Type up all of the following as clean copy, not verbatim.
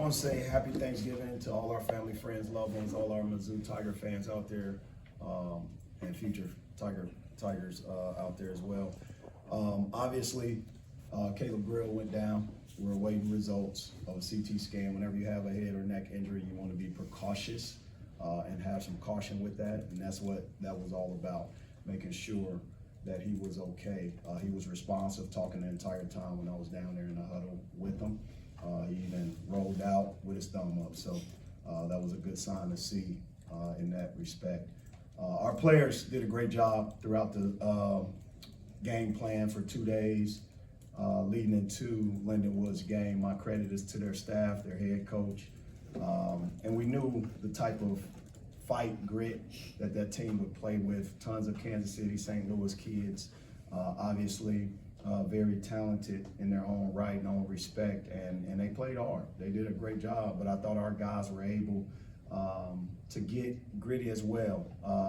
want to say happy Thanksgiving to all our family, friends, loved ones, all our Mizzou Tiger fans out there, and future Tigers out there as well. Obviously, Caleb Grill went down. We're awaiting results of a CT scan. Whenever you have a head or neck injury, you want to be precautious and have some caution with that, and that's what that was all about, making sure that he was okay. He was responsive, talking the entire time when I was down there in the huddle with him. He even rolled out with his thumb up, so that was a good sign to see in that respect. Our players did a great job throughout the game plan for 2 days leading into Lindenwood's game. My credit is to their staff, their head coach, and we knew the type of fight, grit that team would play with. Tons of Kansas City, St. Louis kids, obviously very talented in their own right and own respect, and they played hard. They did a great job, but I thought our guys were able to get gritty as well.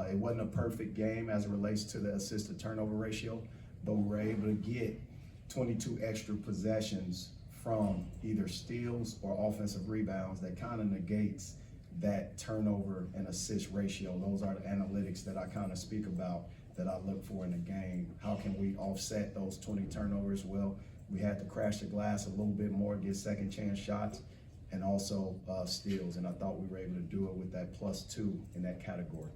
It wasn't a perfect game as it relates to the assist to turnover ratio, but we were able to get 22 extra possessions from either steals or offensive rebounds that kind of negates that turnover and assist ratio. Those are the analytics that I kind of speak about that I look for in a game. How can we offset those 20 turnovers? Well, we had to crash the glass a little bit more, get second chance shots, and also steals. And I thought we were able to do it with that +2 in that category.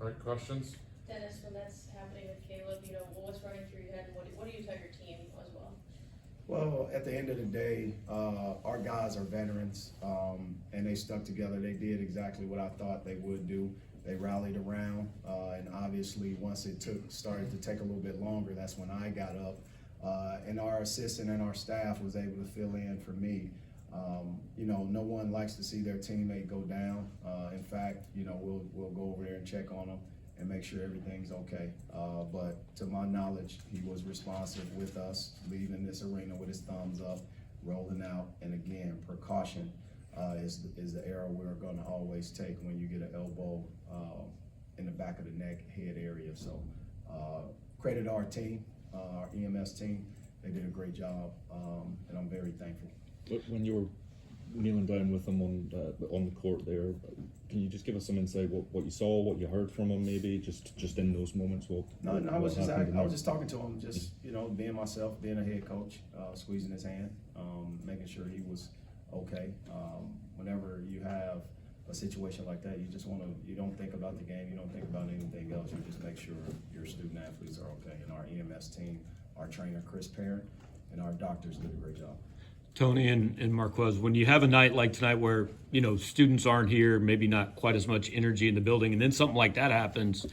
All right, questions? Dennis, when that's happening with Caleb, what's running through your head, and what do you tell your team as well? Well, at the end of the day, our guys are veterans, and they stuck together. They did exactly what I thought they would do. They rallied around, and obviously once it started to take a little bit longer, that's when I got up. And our assistant and our staff was able to fill in for me. No one likes to see their teammate go down. In fact, we'll go over there and check on them and make sure everything's okay. But to my knowledge, he was responsive with us, leaving this arena with his thumbs up, rolling out. And again, precaution is the arrow we're gonna always take when you get an elbow in the back of the neck, head area. So credit our team, our EMS team. They did a great job, and I'm very thankful. When you were kneeling down with him on the court there, can you just give us some insight what you saw, what you heard from him, maybe just in those moments? I was just talking to him, just being myself, being a head coach, squeezing his hand, making sure he was okay. Whenever you have a situation like that, you don't think about the game, you don't think about anything else. You just make sure your student athletes are okay. And our EMS team, our trainer Chris Parent, and our doctors did a great job. Tony and Marques, when you have a night like tonight where, students aren't here, maybe not quite as much energy in the building, and then something like that happens,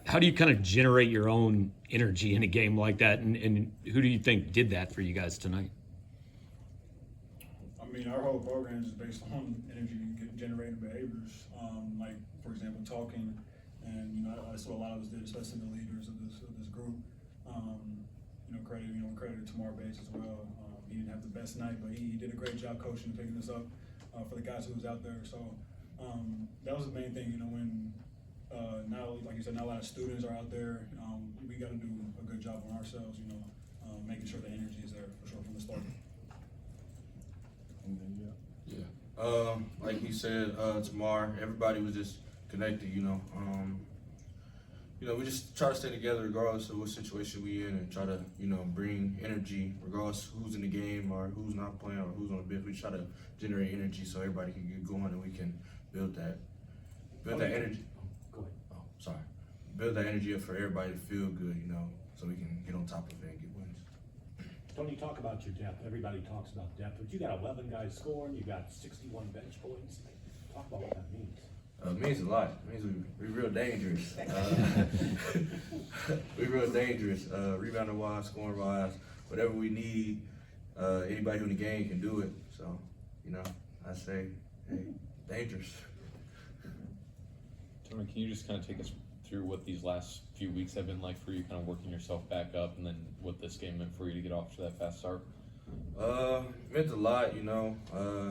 how do you kind of generate your own energy in a game like that? And who do you think did that for you guys tonight? I mean, our whole program is based on energy generating behaviors. Like, for example, talking, and, that's what a lot of us did, especially the leaders of this group. Credit to Tamar Bates as well. He didn't have the best night, but he did a great job coaching and picking us up for the guys who was out there. So that was the main thing, when now, like you said, not a lot of students are out there. We got to do a good job on ourselves, making sure the energy is there for sure from the start. Like he said, Tamar, everybody was just connected, we just try to stay together regardless of what situation we in, and try to, bring energy regardless who's in the game or who's not playing or who's on the bench. We try to generate energy so everybody can get going and we can build that energy. Go ahead. Oh, sorry. Build that energy up for everybody to feel good, so we can get on top of it and get wins. Tony, talk about your depth. Everybody talks about depth, but you got 11 guys scoring. You got 61 bench points. Talk about what that means. It means a lot. It means we're real dangerous. We're real dangerous. Rebounding wise, scoring wise, whatever we need, anybody who in the game can do it. So, I say, hey, dangerous. Tony, can you just kind of take us through what these last few weeks have been like for you, kind of working yourself back up, and then what this game meant for you to get off to that fast start? Meant a lot,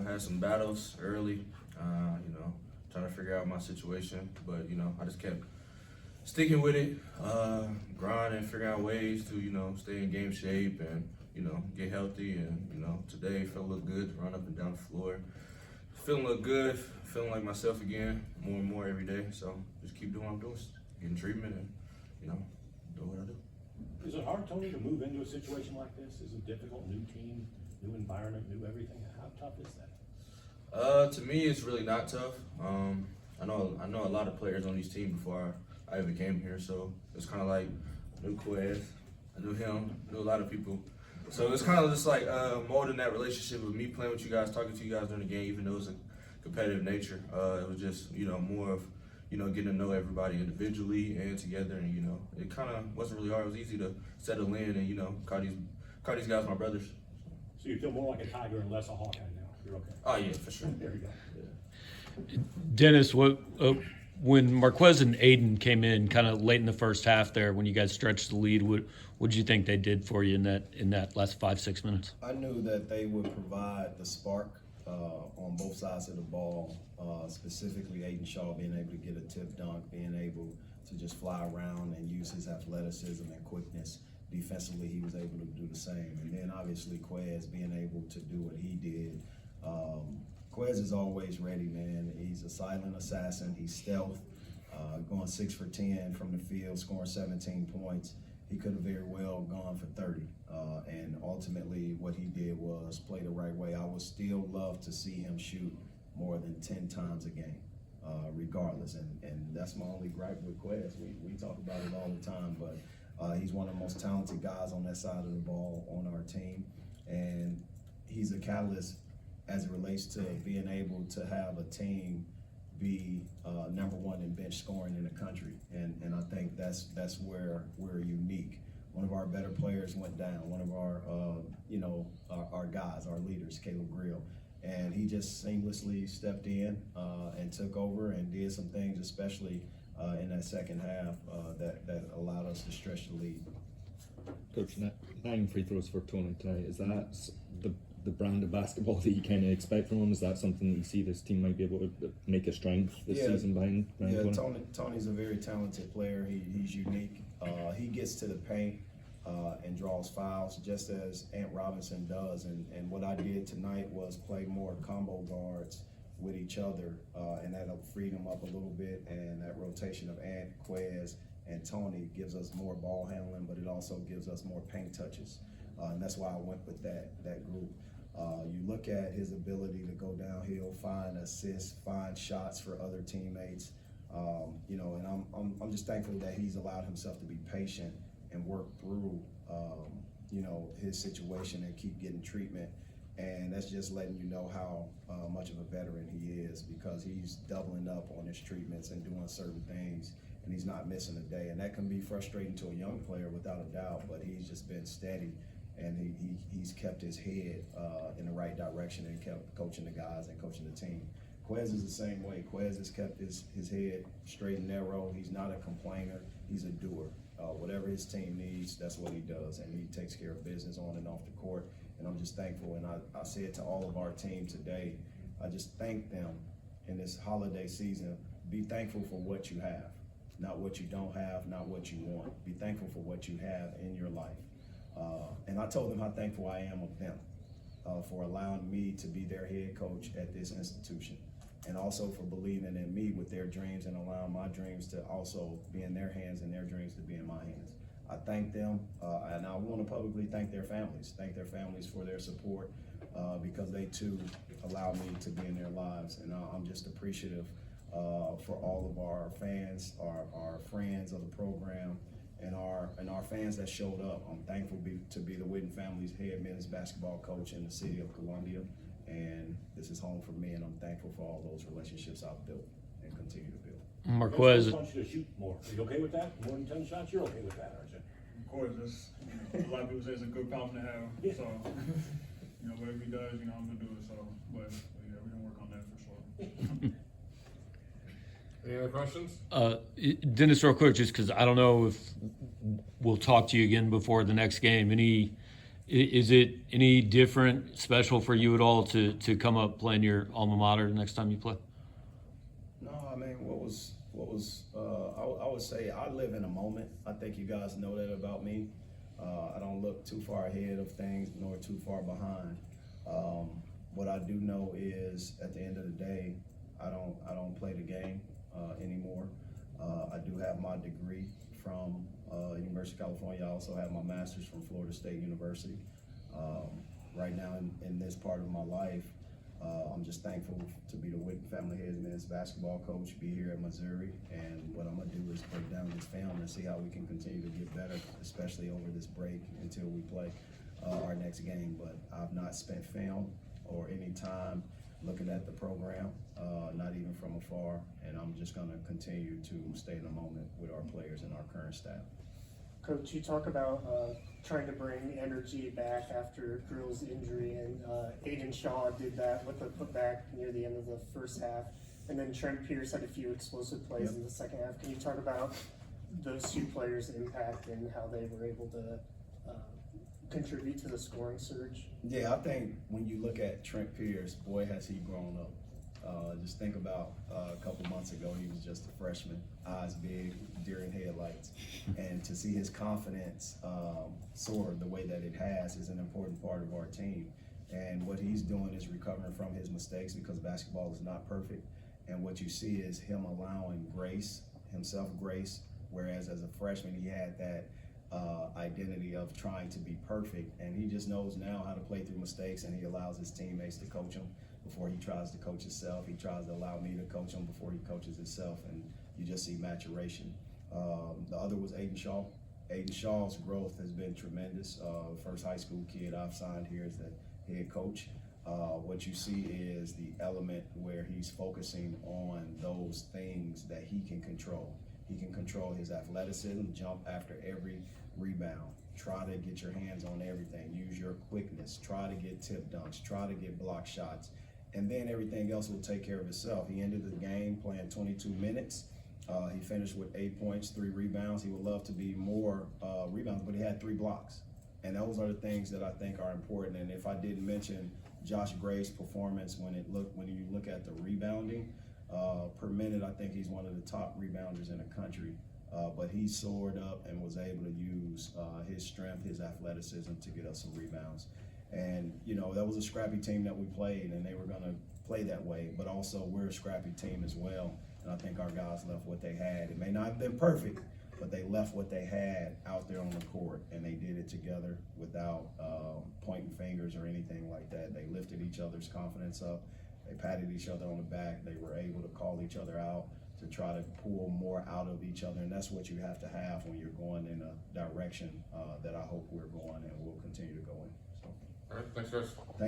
had some battles early, trying to figure out my situation, but I just kept sticking with it, grinding, figuring out ways to stay in game shape, and get healthy. And, today felt look good, run up and down the floor. Feeling look good, feeling like myself again, more and more every day. So just keep doing what I'm doing, getting treatment and, do what I do. Is it hard, Tony, to move into a situation like this? Is it difficult? New team, new environment, new everything? How tough is that? To me, it's really not tough. I know a lot of players on these teams before I even came here, so it's kind of like I knew Quez, I knew him, knew a lot of people. So it's kind of just like molding that relationship with me playing with you guys, talking to you guys during the game, even though it's a competitive nature. It was just more of getting to know everybody individually and together, and it kind of wasn't really hard. It was easy to settle in and call these guys my brothers. So you feel more like a Tiger and less a Hawkeye now? You're okay? Oh yeah, for sure. There you go. Dennis, when Marquez and Aiden came in kind of late in the first half there, when you guys stretched the lead, what did you think they did for you in that last 5-6 minutes? I knew that they would provide the spark on both sides of the ball, specifically Aiden Shaw being able to get a tip dunk, being able to just fly around and use his athleticism and quickness. Defensively, he was able to do the same. And then obviously Quez being able to do what he did. Quez is always ready, man. He's a silent assassin. He's stealth, going 6 for 10 from the field, scoring 17 points. He could have very well gone for 30. And ultimately what he did was play the right way. I would still love to see him shoot more than 10 times a game, regardless. And that's my only gripe with Quez. We talk about it all the time, but he's one of the most talented guys on that side of the ball on our team. And he's a catalyst as it relates to being able to have a team be number one in bench scoring in the country. And I think that's where we're unique. One of our better players went down. One of our guys, our leaders, Caleb Grill. And he just seamlessly stepped in and took over and did some things, especially in that second half, that allowed us to stretch the lead. Coach, 9 free throws for Tony tonight. Is that the brand of basketball that you kind of expect from him? Is that something that you see this team might be able to make a strength this season behind Tony? Tony's a very talented player. He's unique. He gets to the paint and draws fouls just as Ant Robinson does. And what I did tonight was play more combo guards with each other, and that freed him up a little bit. And that rotation of Ant, Quez, and Tony gives us more ball handling, but it also gives us more paint touches. And that's why I went with that group. You look at his ability to go downhill, find assists, find shots for other teammates, and I'm just thankful that he's allowed himself to be patient and work through, his situation and keep getting treatment. And that's just letting you know how much of a veteran he is, because he's doubling up on his treatments and doing certain things, and he's not missing a day. And that can be frustrating to a young player without a doubt, but he's just been steady. And he's kept his head in the right direction and kept coaching the guys and coaching the team. Quez is the same way. Quez has kept his head straight and narrow. He's not a complainer. He's a doer. Whatever his team needs, that's what he does. And he takes care of business on and off the court. And I'm just thankful. And I said to all of our team today, I just thank them in this holiday season. Be thankful for what you have, not what you don't have, not what you want. Be thankful for what you have in your life. And I told them how thankful I am of them for allowing me to be their head coach at this institution, and also for believing in me with their dreams and allowing my dreams to also be in their hands and their dreams to be in my hands. I thank them, and I want to publicly thank their families for their support, because they too allow me to be in their lives. And I'm just appreciative for all of our fans, our friends of the program, and our fans that showed up. I'm thankful to be the Whitten family's head men's basketball coach in the city of Columbia, and this is home for me, and I'm thankful for all those relationships I've built and continue to build. Marquez, I want you to shoot more. Are you okay with that? More than 10 shots? You're okay with that, aren't you? Of course, a lot of people say it's a good problem to have. Yeah. So, whatever he does, I'm gonna do it. So, but yeah, we can work on that for sure. Any other questions? Dennis, real quick, just because I don't know if we'll talk to you again before the next game. Is it any different, special for you at all to come up playing your alma mater the next time you play? No, I mean, I would say I live in a moment. I think you guys know that about me. I don't look too far ahead of things nor too far behind. What I do know is at the end of the day, I don't play the game anymore. I do have my degree from University of California. I also have my master's from Florida State University. Right now in this part of my life, I'm just thankful to be the Witten family head men's basketball coach, be here at Missouri, and what I'm gonna do is break down this film and see how we can continue to get better, especially over this break until we play our next game. But I've not spent film or any time looking at the program, not even from afar, and I'm just gonna continue to stay in the moment with our players and our current staff. Coach, you talk about trying to bring energy back after Drill's injury, and Aiden Shaw did that with a putback near the end of the first half, and then Trent Pierce had a few explosive plays in the second half. Can you talk about those two players' impact and how they were able to contribute to the scoring surge? Yeah, I think when you look at Trent Pierce, boy, has he grown up. Just think about a couple months ago, he was just a freshman, eyes big, deer in headlights. And to see his confidence soar the way that it has is an important part of our team. And what he's doing is recovering from his mistakes, because basketball is not perfect. And what you see is him allowing grace, whereas as a freshman, he had that identity of trying to be perfect. And he just knows now how to play through mistakes, and he allows his teammates to coach him before he tries to coach himself. He tries to allow me to coach him before he coaches himself, and you just see maturation. The other was Aiden Shaw. Aiden Shaw's growth has been tremendous. First high school kid I've signed here as the head coach. What you see is the element where he's focusing on those things that he can control. He can control his athleticism, jump after every rebound, try to get your hands on everything, use your quickness, try to get tip dunks, try to get block shots, and then everything else will take care of itself. He ended the game playing 22 minutes. He finished with 8 points, 3 rebounds. He would love to be more rebounds, but he had 3 blocks. And those are the things that I think are important. And if I didn't mention Josh Gray's performance when you look at the rebounding per minute, I think he's one of the top rebounders in the country. But he soared up and was able to use his strength, his athleticism to get us some rebounds. And, you know, that was a scrappy team that we played, and they were going to play that way. But also, we're a scrappy team as well. And I think our guys left what they had. It may not have been perfect, but they left what they had out there on the court, and they did it together without pointing fingers or anything like that. They lifted each other's confidence up. They patted each other on the back. They were able to call each other out to try to pull more out of each other. And that's what you have to have when you're going in a direction that I hope we're going and will continue to go in. So. All right, thanks, guys.